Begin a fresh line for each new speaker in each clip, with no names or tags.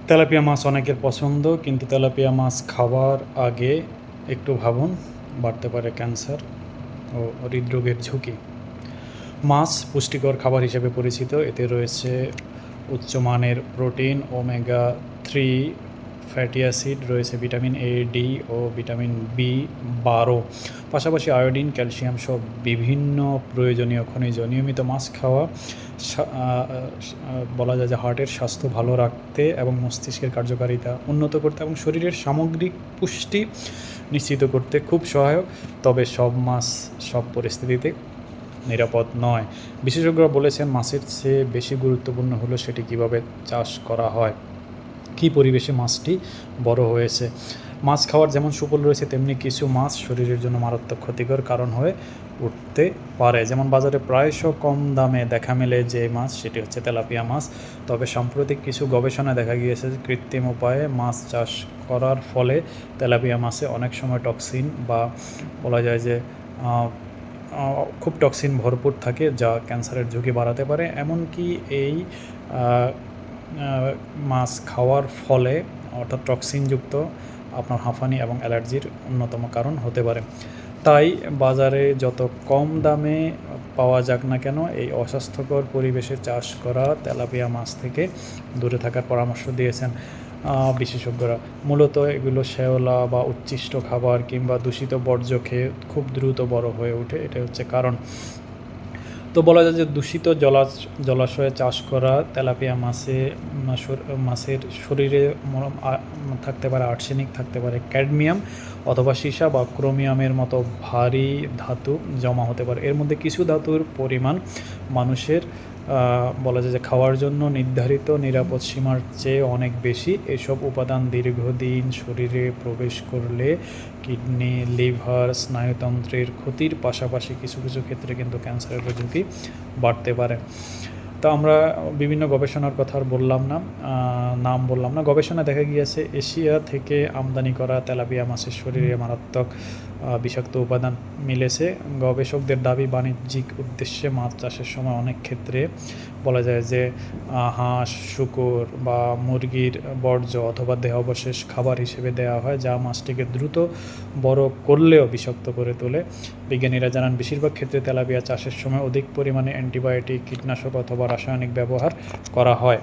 Tilapia মাছ অনেকের পছন্দ, কিন্তু তেলাপিয়া মাছ খাওয়ার আগে একটু ভাবুন, বাড়তে পারে ক্যান্সার ও হৃদরোগের ঝুঁকি। মাছ পুষ্টিকর খাবার হিসেবে পরিচিত। এতে রয়েছে উচ্চমানের প্রোটিন, ওমেগা 3 ফ্যাটি অ্যাসিড, রয়েছে ভিটামিন এ, ডি ও ভিটামিন বি12, পাশাপাশি আয়োডিন, ক্যালসিয়াম সব বিভিন্ন প্রয়োজনীয় খনিজ। নিয়মিত মাছ খাওয়া বলা যায় যে হার্টের স্বাস্থ্য ভালো রাখতে এবং মস্তিষ্কের কার্যকারিতা উন্নত করতে এবং শরীরের সামগ্রিক পুষ্টি নিশ্চিত করতে খুব সহায়ক। তবে সব মাছ সব পরিস্থিতিতে নিরাপদ নয়। বিশেষজ্ঞরা বলেছেন মাছের চেয়ে বেশি গুরুত্বপূর্ণ হলো সেটি কীভাবে চাষ করা হয়, কী পরিবেশে মাছটি বড় হয়েছে। মাছ খাওয়ার যেমন সুফল রয়েছে, তেমনি কিছু মাছ শরীরের জন্য মারাত্মক ক্ষতিকর কারণ হয়ে উঠতে পারে। যেমন বাজারে প্রায়শ কম দামে দেখা মেলে যে মাছ, সেটি হচ্ছে তেলাপিয়া মাছ। তবে সাম্প্রতিক কিছু গবেষণায় দেখা গিয়েছে যে কৃত্রিম উপায়ে মাছ চাষ করার ফলে তেলাপিয়া মাছে অনেক সময় টক্সিন বা বলা যায় যে খুব টক্সিন ভরপুর থাকে, যা ক্যান্সারের ঝুঁকি বাড়াতে পারে। এমনকি এই মাছ খাওয়ার ফলে অর্থাৎ টক্সিনযুক্ত আপনার হাঁফানি এবং অ্যালার্জির অন্যতম কারণ হতে পারে। তাই বাজারে যত কম দামে পাওয়া যাক না কেন, এই অস্বাস্থ্যকর পরিবেশে চাষ করা তেলাপিয়া মাছ থেকে দূরে থাকার পরামর্শ দিয়েছেন বিশেষজ্ঞরা। মূলত এগুলো শ্যাওলা বা উচ্ছিষ্ট খাবার কিংবা দূষিত বর্জ্য খেয়ে খুব দ্রুত বড় হয়ে ওঠে, এটা হচ্ছে কারণ। তো বলা যায় যে দূষিত জলাশয়ে চাষ করা তেলাপিয়া মাছের শরীরে থাকতে পারে আর্সেনিক, থাকতে পারে ক্যাডমিয়াম অথবা সীসা বা ক্রোমিয়ামের মতো ভারী ধাতু জমা হতে পারে। এর মধ্যে কিছু ধাতুর পরিমাণ মানুষের বলা যায় যে খাওয়ার জন্য নির্ধারিত নিরাপদ সীমার চেয়ে অনেক বেশি। এসব উপাদান দীর্ঘদিন শরীরে প্রবেশ করলে কিডনি, লিভার, স্নায়ুতন্ত্রের ক্ষতির পাশাপাশি কিছু কিছু ক্ষেত্রে কিন্তু ক্যান্সারের ঝুঁকি বাড়তে পারে। তো আমরা বিভিন্ন গবেষণার কথা আর নাম বললাম না। গবেষণা দেখা গিয়েছে এশিয়া থেকে আমদানি করা তেলাপিয়া মাছের শরীরে মারাত্মক বিষাক্ত উপাদান মিলেছে। গবেষকদের দাবি, বাণিজ্যিক উদ্দেশ্যে মাছ চাষের সময় অনেক ক্ষেত্রে বলা যায় যে হাঁস, শূকর বা মুরগির বর্জ্য অথবা দেহাবশেষ খাবার হিসেবে দেওয়া হয়, যা মাছটিকে দ্রুত বড় করলেও বিষাক্ত করে তোলে। বিজ্ঞানীরা জানান, বেশিরভাগ ক্ষেত্রে তেলাপিয়া চাষের সময় অধিক পরিমাণে অ্যান্টিবায়োটিক, কীটনাশক অথবা রাসায়নিক ব্যবহার করা হয়।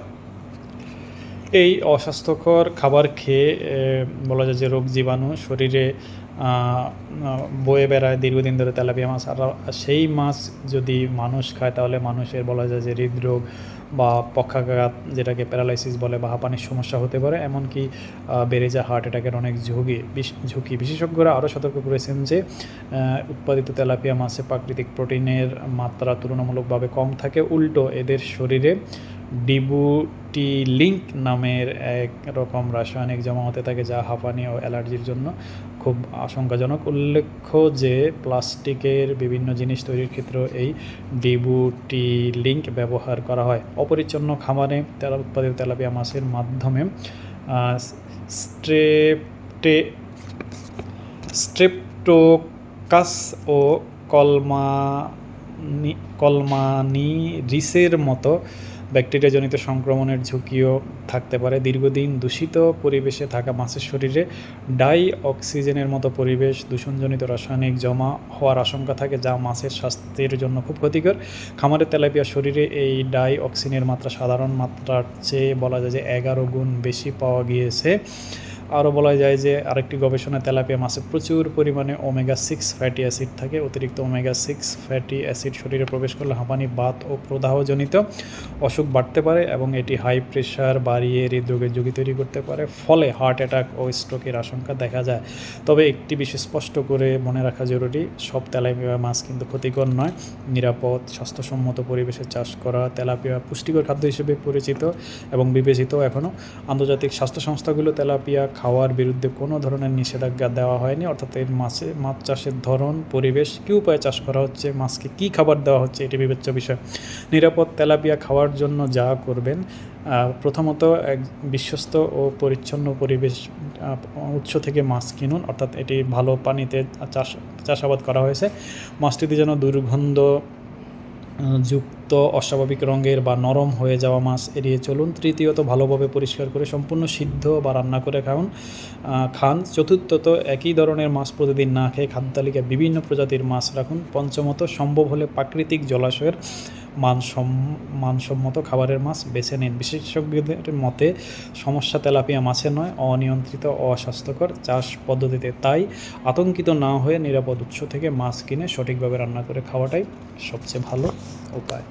এই অস্বাস্থ্যকর খাবার খেয়ে বলা যায় যে রোগ জীবাণু শরীরে বয়ে বেড়ায় দীর্ঘদিন ধরে তেলাপিয়া মাছ। আর সেই মাছ যদি মানুষ খায়, তাহলে মানুষের বলা যায় যে হৃদরোগ বা পক্ষাঘাত, যেটাকে প্যারালাইসিস বলে, বা হাঁপানির সমস্যা হতে পারে। এমনকি বেড়ে যায় হার্ট অ্যাটাকের অনেক ঝুঁকি। বিশেষজ্ঞরা আরও সতর্ক করেছেন যে উৎপাদিত তেলাপিয়া মাছে প্রাকৃতিক প্রোটিনের মাত্রা তুলনামূলকভাবে কম থাকে। উল্টো এদের শরীরে ডিবুটিলিঙ্ক নামের এক রকম রাসায়নিক জমা হতে থাকে, যা হাঁপানি ও অ্যালার্জির জন্য খুব আশঙ্কাজনক। উল্লেখ্য যে প্লাস্টিকের বিভিন্ন জিনিস তৈরির ক্ষেত্রেও এই ডিবুটিলিঙ্ক ব্যবহার করা হয়। অপরিচ্ছন্ন খামারে উৎপাদিত তেলাপিয়া মাছের মাধ্যমে স্ট্রেপ্টোকাস ও কলমানিরিসের মতো ব্যাকটেরিয়াজনিত সংক্রমণের ঝুঁকিও থাকতে পারে। দীর্ঘদিন দূষিত পরিবেশে থাকা মাছের শরীরে ডাই অক্সিজেনের মতো পরিবেশ দূষণজনিত রাসায়নিক জমা হওয়ার আশঙ্কা থাকে, যা মাছের স্বাস্থ্যের জন্য খুব ক্ষতিকর। খামারের তেলাপিয়া শরীরে এই ডাই অক্সিনের মাত্রা সাধারণ মাত্রার চেয়ে বলা যায় যে 11 গুণ বেশি পাওয়া গিয়েছে। আরও বলা যায় যে আরেকটি গবেষণায় তেলাপিয়া মাছে প্রচুর পরিমাণে ওমেগা 6 ফ্যাটি অ্যাসিড থাকে। অতিরিক্ত ওমেগা 6 ফ্যাটি অ্যাসিড শরীরে প্রবেশ করলে হাঁপানি, বাত ও প্রদাহজনিত অসুখ বাড়তে পারে এবং এটি হাই প্রেশার বাড়িয়ে হৃদরোগের ঝুঁকি তৈরি করতে পারে। ফলে হার্ট অ্যাটাক ও স্ট্রোকের আশঙ্কা দেখা যায়। তবে একটি বিষয় স্পষ্ট করে মনে রাখা জরুরি, সব তেলাপিয়া মাছ কিন্তু ক্ষতিকর নয়। নিরাপদ, স্বাস্থ্যসম্মত পরিবেশে চাষ করা তেলাপিয়া পুষ্টিকর খাদ্য হিসেবে পরিচিত এবং বিবেচিত। এখনও আন্তর্জাতিক স্বাস্থ্য সংস্থাগুলো তেলাপিয়া খাওয়ার বিরুদ্ধে কোনো ধরনের নিষেধাজ্ঞা দেওয়া হয়নি। অর্থাৎ এর মাছ চাষের ধরন, পরিবেশ, কী উপায়ে চাষ করা হচ্ছে, মাছকে কী খাবার দেওয়া হচ্ছে, এটি বিবেচ্য বিষয়। নিরাপদ তেলাপিয়া খাওয়ার জন্য যা করবেন, প্রথমত এক বিশ্বস্ত ও পরিচ্ছন্ন পরিবেশ উৎস থেকে মাছ কিনুন, অর্থাৎ এটি ভালো পানিতে চাষাবাদ করা হয়েছে। মাছটিতে যেন দুর্গন্ধ যুক্ত উত্তপ্ত অস্বাভাবিক রঙের বা নরম হয়ে যাওয়া মাছ এড়িয়ে চলুন। তৃতীয়ত, ভালোভাবে পরিষ্কার করে সম্পূর্ণ সিদ্ধ বা রান্না করে খান। চতুর্থত, একই ধরনের মাছ প্রতিদিন না খেয়ে খাদ্য তালিকায় বিভিন্ন প্রজাতির মাছ রাখুন। পঞ্চমত, সম্ভব হলে প্রাকৃতিক জলাশয়ের মানসম্মত খাবারের মাছ বেছে নিন। বিশেষজ্ঞদের মতে সমস্যা তেলাপিয়া মাছে নয়, অনিয়ন্ত্রিত অস্বাস্থ্যকর চাষ পদ্ধতিতে। তাই আতঙ্কিত না হয়ে নিরাপদ উৎস থেকে মাছ কিনে সঠিকভাবে রান্না করে খাওয়াটাই সবচেয়ে ভালো উপায়।